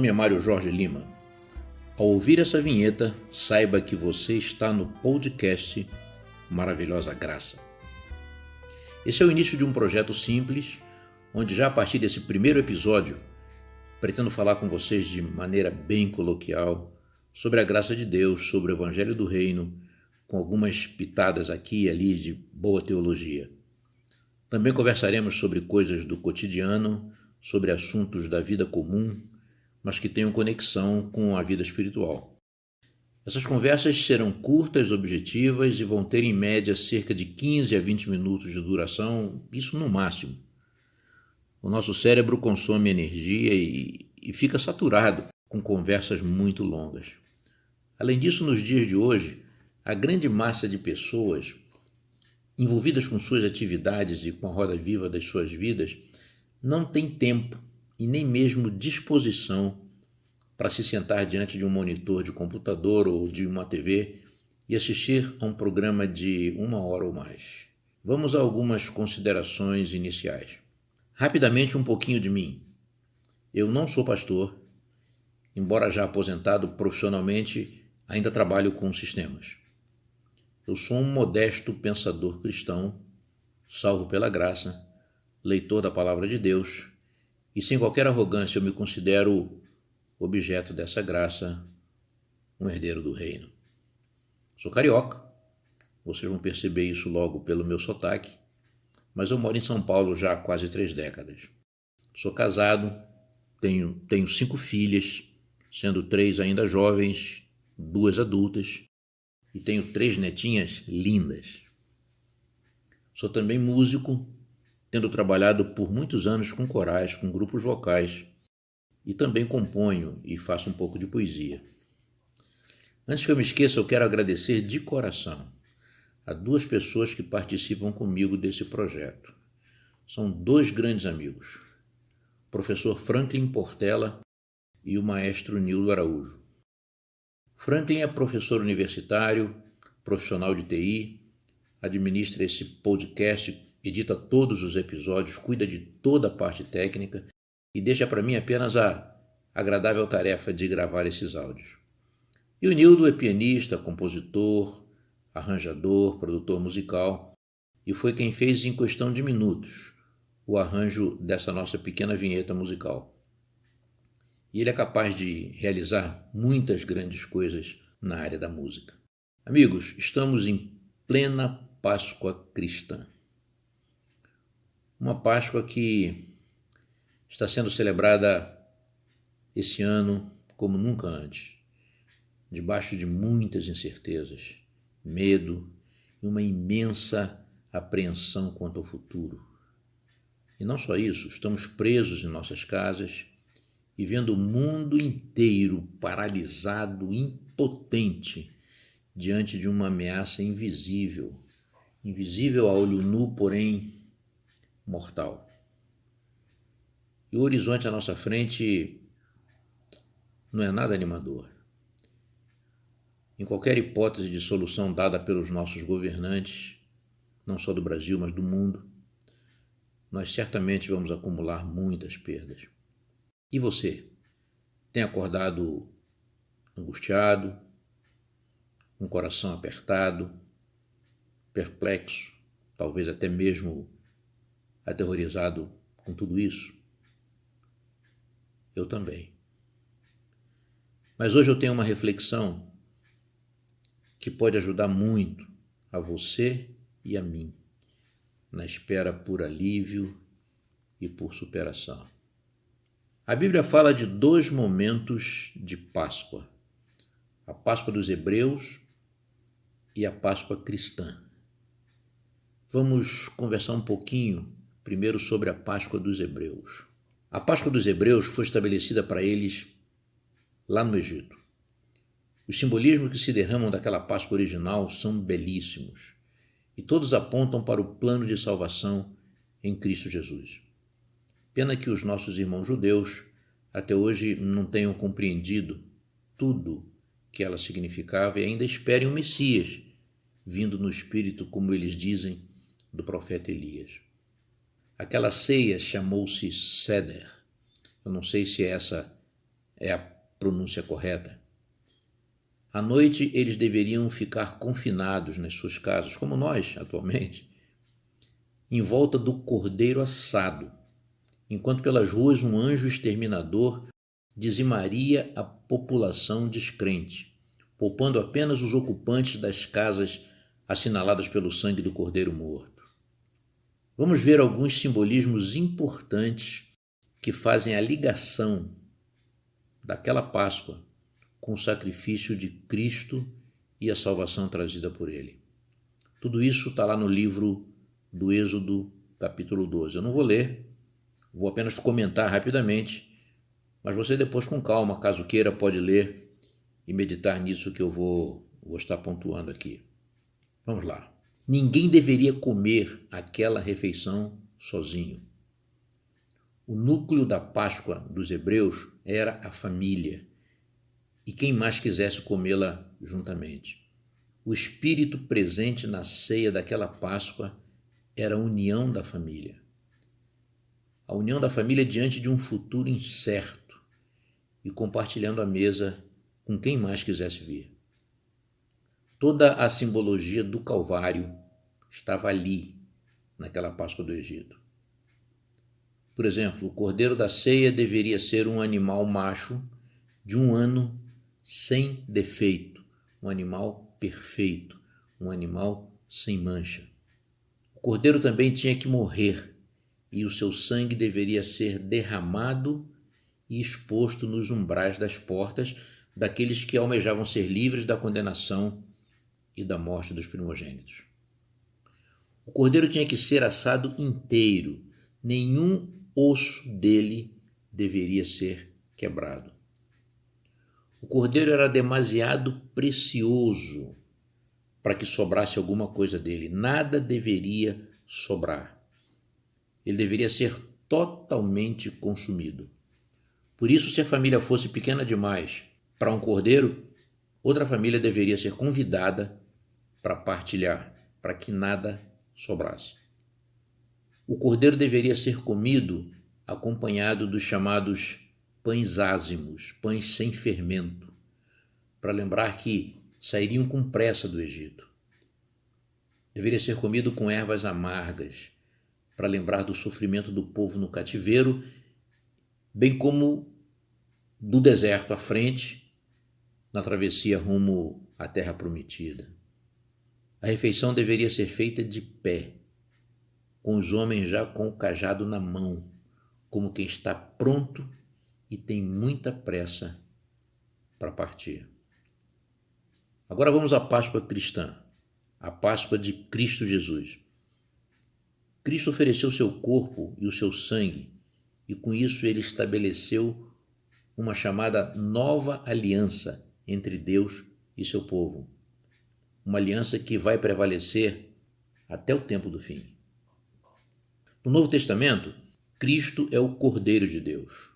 nome é Mário Jorge Lima. Ao ouvir essa vinheta, saiba que você está no podcast Maravilhosa Graça. Esse é o início de um projeto simples, onde já a partir desse primeiro episódio, pretendo falar com vocês de maneira bem coloquial sobre a graça de Deus, sobre o Evangelho do Reino, com algumas pitadas aqui e ali de boa teologia. Também conversaremos sobre coisas do cotidiano, sobre assuntos da vida comum, mas que tenham conexão com a vida espiritual. Essas conversas serão curtas, objetivas e vão ter em média cerca de 15 a 20 minutos de duração, isso no máximo. O nosso cérebro consome energia e fica saturado com conversas muito longas. Além disso, nos dias de hoje, a grande massa de pessoas envolvidas com suas atividades e com a roda viva das suas vidas não tem tempo e nem mesmo disposição para se sentar diante de um monitor de computador ou de uma TV e assistir a um programa de 1 hora ou mais. Vamos a algumas considerações iniciais. Rapidamente, um pouquinho de mim. Eu não sou pastor, embora já aposentado profissionalmente, ainda trabalho com sistemas. Eu sou um modesto pensador cristão, salvo pela graça, leitor da Palavra de Deus, e sem qualquer arrogância eu me considero objeto dessa graça, um herdeiro do reino. Sou carioca, vocês vão perceber isso logo pelo meu sotaque, mas eu moro em São Paulo já há quase 3 décadas. Sou casado, tenho 5 filhas, sendo 3 ainda jovens, 2 adultas, e tenho 3 netinhas lindas. Sou também músico, tendo trabalhado por muitos anos com corais, com grupos vocais, e também componho e faço um pouco de poesia. Antes que eu me esqueça, eu quero agradecer de coração a 2 pessoas que participam comigo desse projeto. São 2 grandes amigos, o professor Franklin Portela e o maestro Nildo Araújo. Franklin é professor universitário, profissional de TI, administra esse podcast, edita todos os episódios, cuida de toda a parte técnica e deixa para mim apenas a agradável tarefa de gravar esses áudios. E o Nildo é pianista, compositor, arranjador, produtor musical e foi quem fez em questão de minutos o arranjo dessa nossa pequena vinheta musical. E ele é capaz de realizar muitas grandes coisas na área da música. Amigos, estamos em plena Páscoa cristã. Uma Páscoa que está sendo celebrada esse ano como nunca antes, debaixo de muitas incertezas, medo e uma imensa apreensão quanto ao futuro. E não só isso, estamos presos em nossas casas e vendo o mundo inteiro paralisado, impotente, diante de uma ameaça invisível a olho nu, porém mortal. E o horizonte à nossa frente não é nada animador. Em qualquer hipótese de solução dada pelos nossos governantes, não só do Brasil, mas do mundo, nós certamente vamos acumular muitas perdas. E você? Tem acordado angustiado, com o coração apertado, perplexo, talvez até mesmo aterrorizado com tudo isso? Eu também. Mas hoje eu tenho uma reflexão que pode ajudar muito a você e a mim na espera por alívio e por superação. A Bíblia fala de 2 momentos de Páscoa, a Páscoa dos Hebreus e a Páscoa cristã. Vamos conversar um pouquinho primeiro sobre a Páscoa dos Hebreus. A Páscoa dos Hebreus foi estabelecida para eles lá no Egito. Os simbolismos que se derramam daquela Páscoa original são belíssimos e todos apontam para o plano de salvação em Cristo Jesus. Pena que os nossos irmãos judeus até hoje não tenham compreendido tudo que ela significava e ainda esperem o Messias, vindo no espírito, como eles dizem, do profeta Elias. Aquela ceia chamou-se Seder. Eu não sei se essa é a pronúncia correta. À noite, eles deveriam ficar confinados nas suas casas, como nós atualmente, em volta do cordeiro assado, enquanto pelas ruas um anjo exterminador dizimaria a população descrente, poupando apenas os ocupantes das casas assinaladas pelo sangue do cordeiro morto. Vamos ver alguns simbolismos importantes que fazem a ligação daquela Páscoa com o sacrifício de Cristo e a salvação trazida por ele. Tudo isso está lá no livro do Êxodo, capítulo 12. Eu não vou ler, vou apenas comentar rapidamente, mas você depois com calma, caso queira, pode ler e meditar nisso que eu vou estar pontuando aqui. Vamos lá. Ninguém deveria comer aquela refeição sozinho. O núcleo da Páscoa dos hebreus era a família e quem mais quisesse comê-la juntamente. O espírito presente na ceia daquela Páscoa era a união da família. A união da família diante de um futuro incerto e compartilhando a mesa com quem mais quisesse vir. Toda a simbologia do Calvário estava ali, naquela Páscoa do Egito. Por exemplo, o cordeiro da ceia deveria ser um animal macho de 1 ano sem defeito, um animal perfeito, um animal sem mancha. O cordeiro também tinha que morrer e o seu sangue deveria ser derramado e exposto nos umbrais das portas daqueles que almejavam ser livres da condenação e da morte dos primogênitos. O cordeiro tinha que ser assado inteiro, nenhum osso dele deveria ser quebrado. O cordeiro era demasiado precioso para que sobrasse alguma coisa dele, nada deveria sobrar. Ele deveria ser totalmente consumido. Por isso, se a família fosse pequena demais para um cordeiro, outra família deveria ser convidada para partilhar, para que nada sobrasse. O cordeiro deveria ser comido acompanhado dos chamados pães ázimos, pães sem fermento, para lembrar que sairiam com pressa do Egito. Deveria ser comido com ervas amargas, para lembrar do sofrimento do povo no cativeiro, bem como do deserto à frente, na travessia rumo à terra prometida. A refeição deveria ser feita de pé, com os homens já com o cajado na mão, como quem está pronto e tem muita pressa para partir. Agora vamos à Páscoa cristã, a Páscoa de Cristo Jesus. Cristo ofereceu seu corpo e o seu sangue, e com isso ele estabeleceu uma chamada nova aliança entre Deus e seu povo. Uma aliança que vai prevalecer até o tempo do fim. No Novo Testamento, Cristo é o Cordeiro de Deus,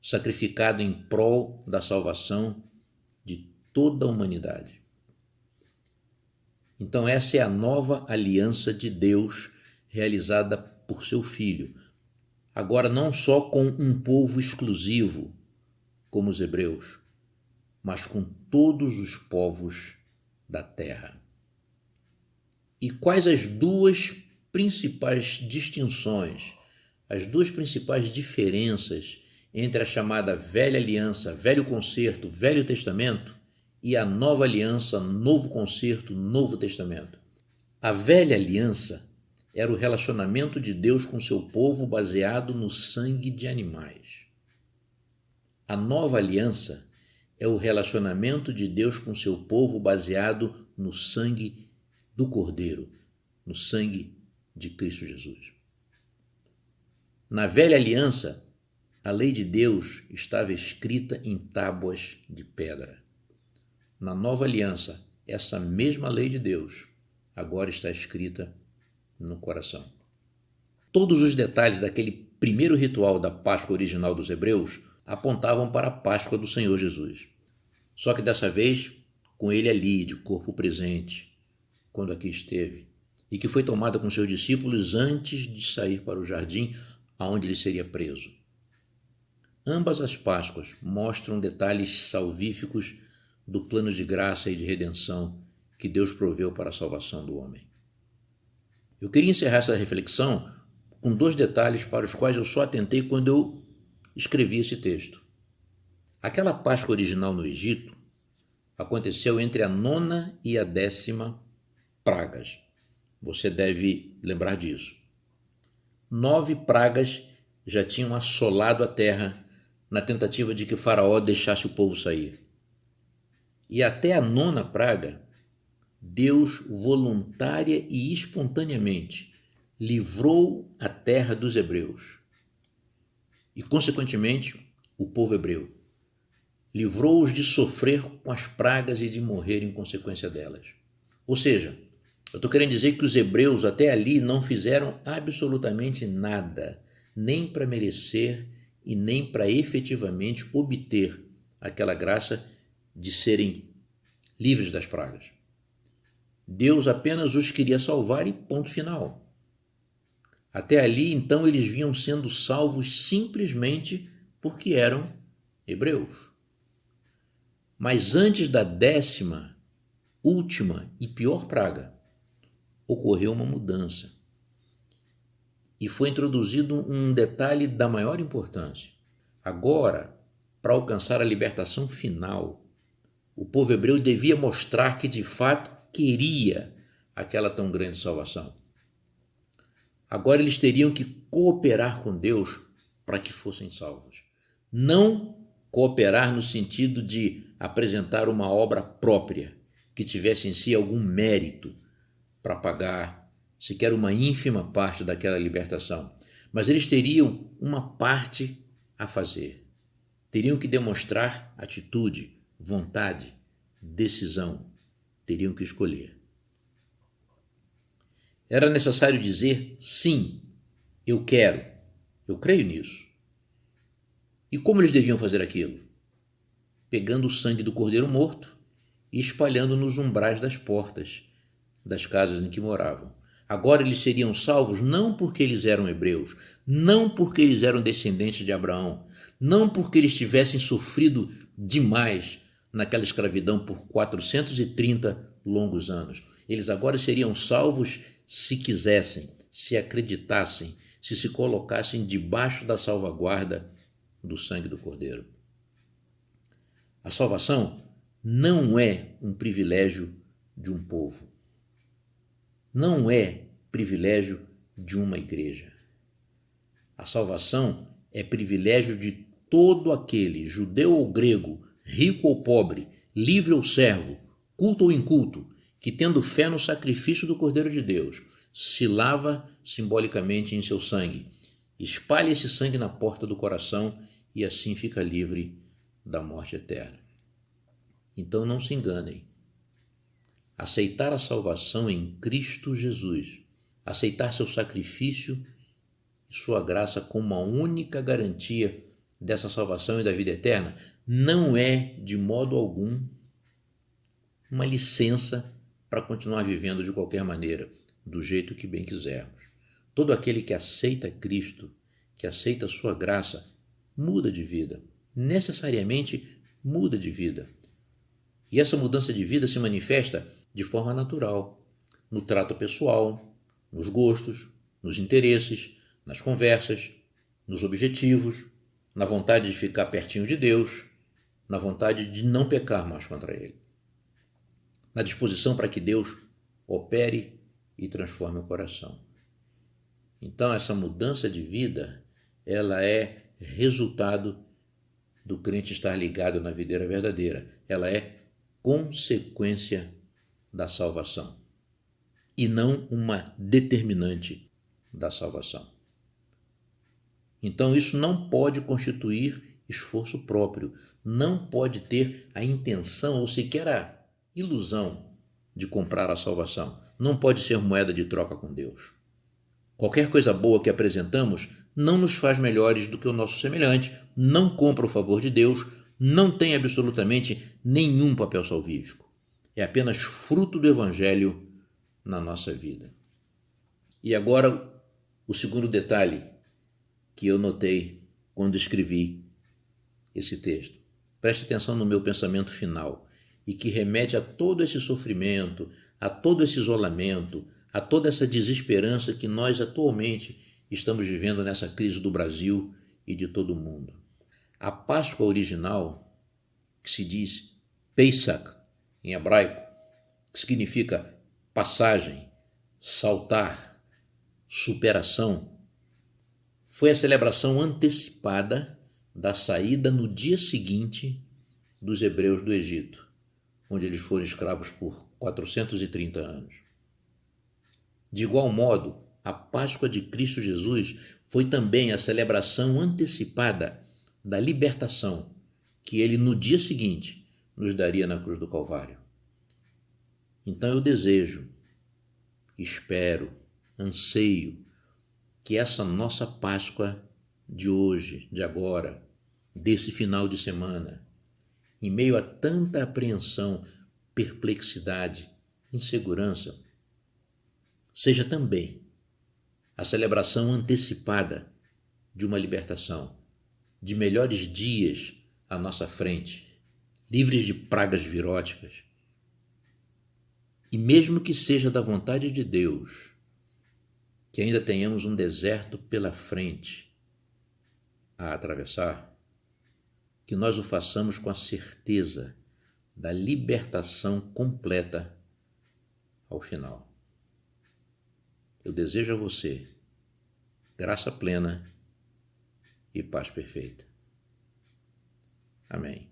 sacrificado em prol da salvação de toda a humanidade. Então essa é a nova aliança de Deus realizada por seu Filho, agora não só com um povo exclusivo, como os hebreus, mas com todos os povos da terra. E quais as duas principais distinções, as duas principais diferenças entre a chamada Velha Aliança, Velho Concerto, Velho Testamento e a Nova Aliança, Novo Concerto, Novo Testamento? A Velha Aliança era o relacionamento de Deus com seu povo baseado no sangue de animais. A Nova Aliança é o relacionamento de Deus com seu povo baseado no sangue do Cordeiro, no sangue de Cristo Jesus. Na Velha Aliança, a lei de Deus estava escrita em tábuas de pedra. Na Nova Aliança, essa mesma lei de Deus agora está escrita no coração. Todos os detalhes daquele primeiro ritual da Páscoa original dos hebreus apontavam para a Páscoa do Senhor Jesus. Só que dessa vez, com ele ali, de corpo presente, quando aqui esteve, e que foi tomada com seus discípulos antes de sair para o jardim, aonde ele seria preso. Ambas as Páscoas mostram detalhes salvíficos do plano de graça e de redenção que Deus proveu para a salvação do homem. Eu queria encerrar essa reflexão com 2 detalhes para os quais eu só atentei quando eu escrevi esse texto. Aquela Páscoa original no Egito aconteceu entre a 9ª e a 10ª pragas. Você deve lembrar disso. 9 pragas já tinham assolado a terra na tentativa de que Faraó deixasse o povo sair. E até a 9ª praga, Deus voluntária e espontaneamente livrou a terra dos hebreus e, consequentemente, o povo hebreu. Livrou-os de sofrer com as pragas e de morrer em consequência delas. Ou seja, eu estou querendo dizer que os hebreus até ali não fizeram absolutamente nada, nem para merecer e nem para efetivamente obter aquela graça de serem livres das pragas. Deus apenas os queria salvar e ponto final. Até ali, então, eles vinham sendo salvos simplesmente porque eram hebreus. Mas antes da 10ª, última e pior praga, ocorreu uma mudança. E foi introduzido um detalhe da maior importância. Agora, para alcançar a libertação final, o povo hebreu devia mostrar que de fato queria aquela tão grande salvação. Agora eles teriam que cooperar com Deus para que fossem salvos. Não cooperar no sentido de apresentar uma obra própria, que tivesse em si algum mérito para pagar sequer uma ínfima parte daquela libertação. Mas eles teriam uma parte a fazer. Teriam que demonstrar atitude, vontade, decisão. Teriam que escolher. Era necessário dizer, sim, eu quero, eu creio nisso. E como eles deviam fazer aquilo? Pegando o sangue do cordeiro morto e espalhando nos umbrais das portas das casas em que moravam. Agora eles seriam salvos não porque eles eram hebreus, não porque eles eram descendentes de Abraão, não porque eles tivessem sofrido demais naquela escravidão por 430 longos anos. Eles agora seriam salvos se quisessem, se acreditassem, se colocassem debaixo da salvaguarda do sangue do Cordeiro. A salvação não é um privilégio de um povo. Não é privilégio de uma igreja. A salvação é privilégio de todo aquele, judeu ou grego, rico ou pobre, livre ou servo, culto ou inculto, que tendo fé no sacrifício do Cordeiro de Deus, se lava simbolicamente em seu sangue, espalha esse sangue na porta do coração e assim fica livre da morte eterna. Então não se enganem. Aceitar a salvação em Cristo Jesus, aceitar seu sacrifício e sua graça como a única garantia dessa salvação e da vida eterna, não é, de modo algum, uma licença para continuar vivendo de qualquer maneira, do jeito que bem quisermos. Todo aquele que aceita Cristo, que aceita sua graça, muda de vida, necessariamente muda de vida. E essa mudança de vida se manifesta de forma natural, no trato pessoal, nos gostos, nos interesses, nas conversas, nos objetivos, na vontade de ficar pertinho de Deus, na vontade de não pecar mais contra Ele, na disposição para que Deus opere e transforme o coração. Então, essa mudança de vida, ela é resultado do crente estar ligado na videira verdadeira. Ela é consequência da salvação e não uma determinante da salvação. Então, isso não pode constituir esforço próprio, não pode ter a intenção ou sequer a ilusão de comprar a salvação. Não pode ser moeda de troca com Deus. Qualquer coisa boa que apresentamos não nos faz melhores do que o nosso semelhante, não compra o favor de Deus, não tem absolutamente nenhum papel salvífico. É apenas fruto do Evangelho na nossa vida. E agora, o segundo detalhe que eu notei quando escrevi esse texto. Preste atenção no meu pensamento final e que remete a todo esse sofrimento, a todo esse isolamento, a toda essa desesperança que nós atualmente estamos vivendo nessa crise do Brasil e de todo o mundo. A Páscoa original, que se diz Pesach em hebraico, que significa passagem, saltar, superação, foi a celebração antecipada da saída no dia seguinte dos hebreus do Egito, onde eles foram escravos por 430 anos. De igual modo, a Páscoa de Cristo Jesus foi também a celebração antecipada da libertação que ele no dia seguinte nos daria na cruz do Calvário. Então eu desejo, espero, anseio que essa nossa Páscoa de hoje, de agora, desse final de semana, em meio a tanta apreensão, perplexidade, insegurança, seja também a celebração antecipada de uma libertação, de melhores dias à nossa frente, livres de pragas viróticas. E mesmo que seja da vontade de Deus, que ainda tenhamos um deserto pela frente a atravessar, que nós o façamos com a certeza da libertação completa ao final. Eu desejo a você graça plena e paz perfeita. Amém.